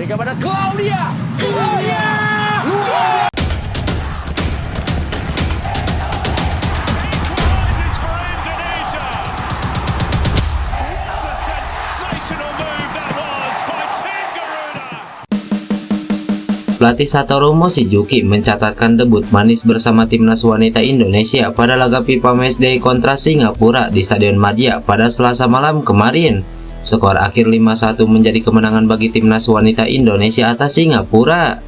Berikan pada Claudia. Claudia. Luar. Equalises for Indonesia. What a sensational move that was by Tim Garuda. Pelatih Satoru Mochizuki mencatatkan debut manis bersama timnas wanita Indonesia pada laga FIFA Matchday kontra Singapura di Stadion Madia pada Selasa malam kemarin. Skor akhir 5-1 menjadi kemenangan bagi timnas wanita Indonesia atas Singapura.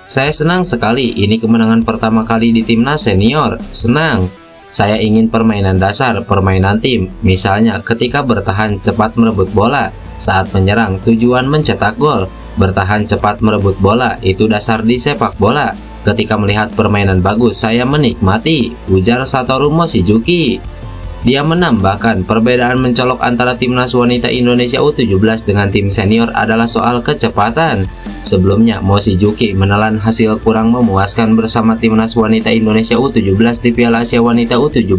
Saya senang sekali, ini kemenangan pertama kali di timnas senior. Senang. Saya ingin permainan dasar, permainan tim. Misalnya ketika bertahan cepat merebut bola, saat menyerang tujuan mencetak gol. Bertahan cepat merebut bola, itu dasar di sepak bola. Ketika melihat permainan bagus, saya menikmati, ujar Satoru Mochizuki. Dia menambahkan, perbedaan mencolok antara timnas wanita Indonesia U17 dengan tim senior adalah soal kecepatan. Sebelumnya, Mochizuki menelan hasil kurang memuaskan bersama timnas wanita Indonesia U17 di Piala Asia Wanita U17.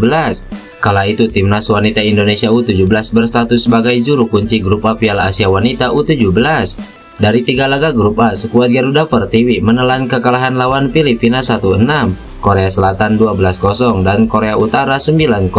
Kala itu, timnas wanita Indonesia U17 berstatus sebagai juru kunci grup A Piala Asia Wanita U17. Dari 3 laga grup A, skuad Garuda Pertiwi menelan kekalahan lawan Filipina 1-6, Korea Selatan 12-0, dan Korea Utara 9-0.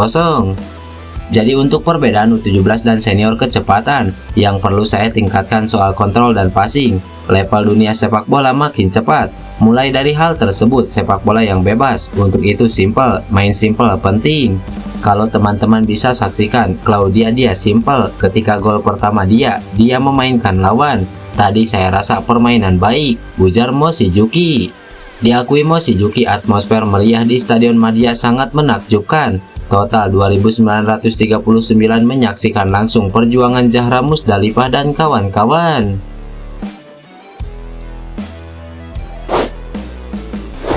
Jadi untuk perbedaan U17 dan senior kecepatan, yang perlu saya tingkatkan soal kontrol dan passing. Level dunia sepak bola makin cepat. Mulai dari hal tersebut, sepak bola yang bebas. Untuk itu simple, main simple penting. Kalau teman-teman bisa saksikan, Claudia dia simple. Ketika gol pertama dia memainkan lawan. Tadi saya rasa permainan baik, ujar Mochizuki. Diakui Mochizuki, atmosfer meriah di Stadion Madia sangat menakjubkan. Total 2.939 menyaksikan langsung perjuangan Zahra Musdalifah dan kawan-kawan.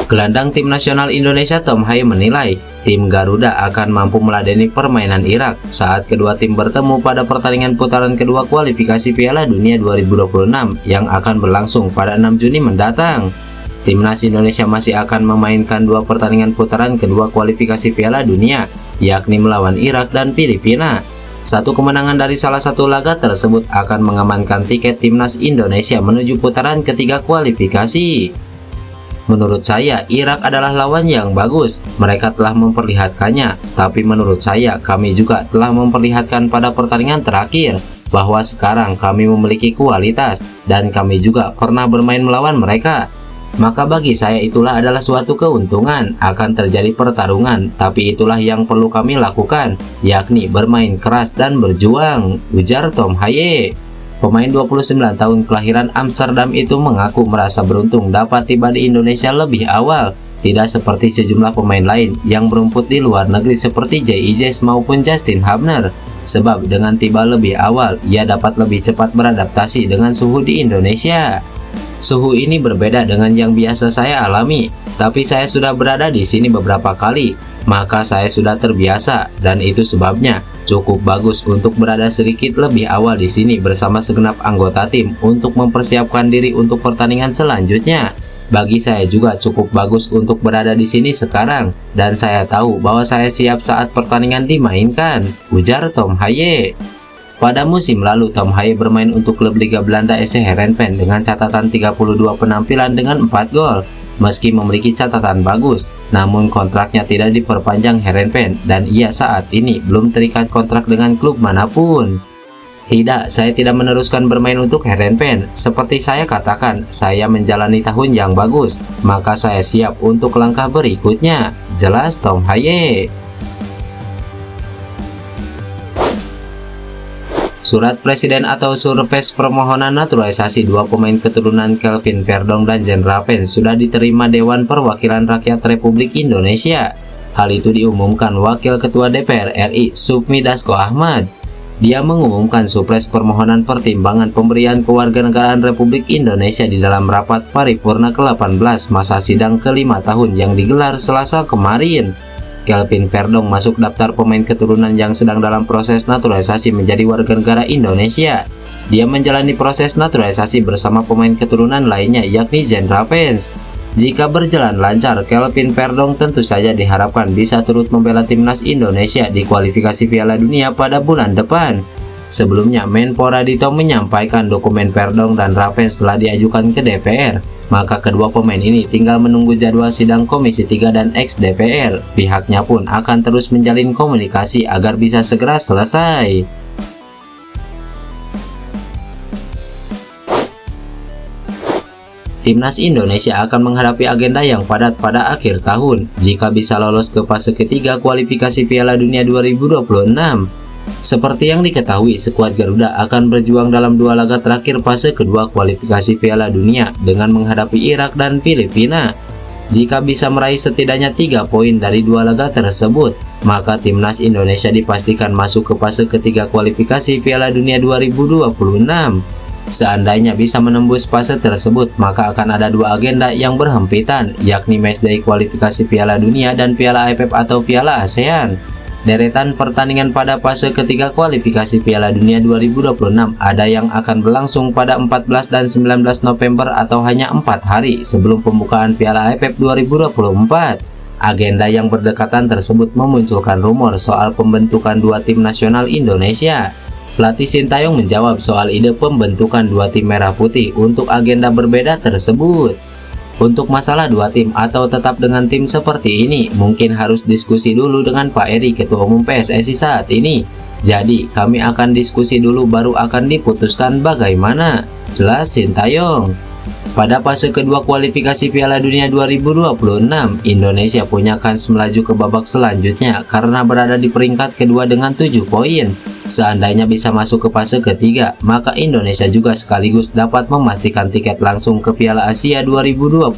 Gelandang tim nasional Indonesia Tom Haye menilai tim Garuda akan mampu meladeni permainan Irak saat kedua tim bertemu pada pertandingan putaran kedua kualifikasi Piala Dunia 2026 yang akan berlangsung pada 6 Juni mendatang. Timnas Indonesia masih akan memainkan 2 pertandingan putaran kedua kualifikasi Piala Dunia, yakni melawan Irak dan Filipina. Satu kemenangan dari salah satu laga tersebut akan mengamankan tiket timnas Indonesia menuju putaran ketiga kualifikasi. Menurut saya, Irak adalah lawan yang bagus. Mereka telah memperlihatkannya, tapi menurut saya, kami juga telah memperlihatkan pada pertandingan terakhir bahwa sekarang kami memiliki kualitas dan kami juga pernah bermain melawan mereka. Maka bagi saya itulah adalah suatu keuntungan. Akan terjadi pertarungan, tapi itulah yang perlu kami lakukan, yakni bermain keras dan berjuang, ujar Tom Haye. Pemain 29 tahun kelahiran Amsterdam itu mengaku merasa beruntung dapat tiba di Indonesia lebih awal, tidak seperti sejumlah pemain lain yang berumput di luar negeri seperti Jay Ijes maupun Justin Hubner. Sebab dengan tiba lebih awal, ia dapat lebih cepat beradaptasi dengan suhu di Indonesia. Suhu ini berbeda dengan yang biasa saya alami, tapi saya sudah berada di sini beberapa kali, maka saya sudah terbiasa dan itu sebabnya cukup bagus untuk berada sedikit lebih awal di sini bersama segenap anggota tim untuk mempersiapkan diri untuk pertandingan selanjutnya. Bagi saya juga cukup bagus untuk berada di sini sekarang dan saya tahu bahwa saya siap saat pertandingan dimainkan, ujar Tom Haye. Pada musim lalu, Tom Haye bermain untuk klub Liga Belanda SC Heerenveen dengan catatan 32 penampilan dengan 4 gol. Meski memiliki catatan bagus, namun kontraknya tidak diperpanjang Heerenveen dan ia saat ini belum terikat kontrak dengan klub manapun. Tidak, saya tidak meneruskan bermain untuk Heerenveen. Seperti saya katakan, saya menjalani tahun yang bagus, maka saya siap untuk langkah berikutnya, jelas Tom Haye. Surat Presiden atau Surpres permohonan naturalisasi 2 pemain keturunan Kelvin Verdong dan Jen Rapens sudah diterima Dewan Perwakilan Rakyat Republik Indonesia. Hal itu diumumkan Wakil Ketua DPR RI Sufmi Dasko Ahmad. Dia mengumumkan Surpres permohonan pertimbangan pemberian kewarganegaraan Republik Indonesia di dalam rapat paripurna ke-18 masa sidang ke-5 tahun yang digelar Selasa kemarin. Kelvin Verdong masuk daftar pemain keturunan yang sedang dalam proses naturalisasi menjadi warga negara Indonesia. Dia menjalani proses naturalisasi bersama pemain keturunan lainnya yakni Jen Rapens. Jika berjalan lancar, Kelvin Verdong tentu saja diharapkan bisa turut membela timnas Indonesia di kualifikasi Piala Dunia pada bulan depan. Sebelumnya, Menpora Dito menyampaikan dokumen Perdong dan Raffens telah diajukan ke DPR. Maka kedua pemain ini tinggal menunggu jadwal sidang Komisi 3 dan ex-DPR. Pihaknya pun akan terus menjalin komunikasi agar bisa segera selesai. Timnas Indonesia akan menghadapi agenda yang padat pada akhir tahun jika bisa lolos ke fase ketiga kualifikasi Piala Dunia 2026. Seperti yang diketahui, skuad Garuda akan berjuang dalam 2 laga terakhir fase kedua kualifikasi Piala Dunia dengan menghadapi Irak dan Filipina. Jika bisa meraih setidaknya 3 poin dari 2 laga tersebut, maka Timnas Indonesia dipastikan masuk ke fase ketiga kualifikasi Piala Dunia 2026. Seandainya bisa menembus fase tersebut, maka akan ada 2 agenda yang berhempitan, yakni matchday kualifikasi Piala Dunia dan Piala AFF atau Piala ASEAN. Deretan pertandingan pada fase ketiga kualifikasi Piala Dunia 2026 ada yang akan berlangsung pada 14 dan 19 November atau hanya 4 hari sebelum pembukaan Piala AFF 2024. Agenda yang berdekatan tersebut memunculkan rumor soal pembentukan 2 tim nasional Indonesia. Pelatih Sintayong menjawab soal ide pembentukan 2 tim merah putih untuk agenda berbeda tersebut. Untuk masalah 2 tim atau tetap dengan tim seperti ini, mungkin harus diskusi dulu dengan Pak Eri, Ketua Umum PSSI saat ini. Jadi, kami akan diskusi dulu baru akan diputuskan bagaimana, jelas Sintayong. Pada fase kedua kualifikasi Piala Dunia 2026, Indonesia punya kans melaju ke babak selanjutnya karena berada di peringkat kedua dengan 7 poin. Seandainya bisa masuk ke fase ketiga, maka Indonesia juga sekaligus dapat memastikan tiket langsung ke Piala Asia 2027.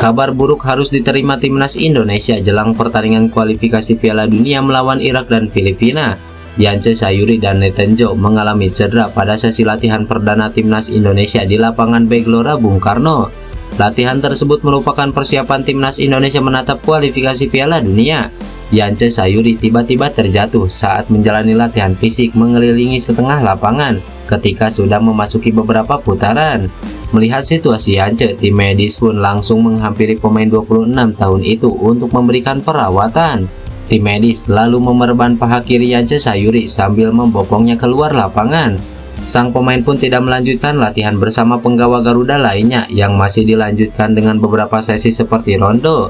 Kabar buruk harus diterima Timnas Indonesia jelang pertandingan kualifikasi Piala Dunia melawan Irak dan Filipina. Yance Sayuri dan Nathan Joe mengalami cedera pada sesi latihan perdana Timnas Indonesia di lapangan B Gelora Bung Karno. Latihan tersebut merupakan persiapan Timnas Indonesia menatap kualifikasi Piala Dunia. Yance Sayuri tiba-tiba terjatuh saat menjalani latihan fisik mengelilingi setengah lapangan ketika sudah memasuki beberapa putaran. Melihat situasi Yance, tim medis pun langsung menghampiri pemain 26 tahun itu untuk memberikan perawatan. Tim medis lalu memerban paha kiri Yance Sayuri sambil membopongnya keluar lapangan. Sang pemain pun tidak melanjutkan latihan bersama penggawa Garuda lainnya yang masih dilanjutkan dengan beberapa sesi seperti rondo.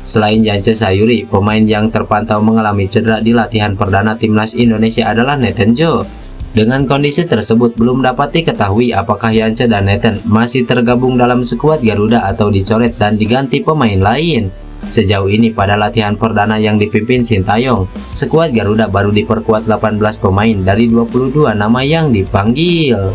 Selain Yance Sayuri, pemain yang terpantau mengalami cedera di latihan perdana Timnas Indonesia adalah Nathan Joe. Dengan kondisi tersebut, belum dapat diketahui apakah Yance dan Nathan masih tergabung dalam skuad Garuda atau dicoret dan diganti pemain lain. Sejauh ini pada latihan perdana yang dipimpin Sintayong, skuad Garuda baru diperkuat 18 pemain dari 22 nama yang dipanggil.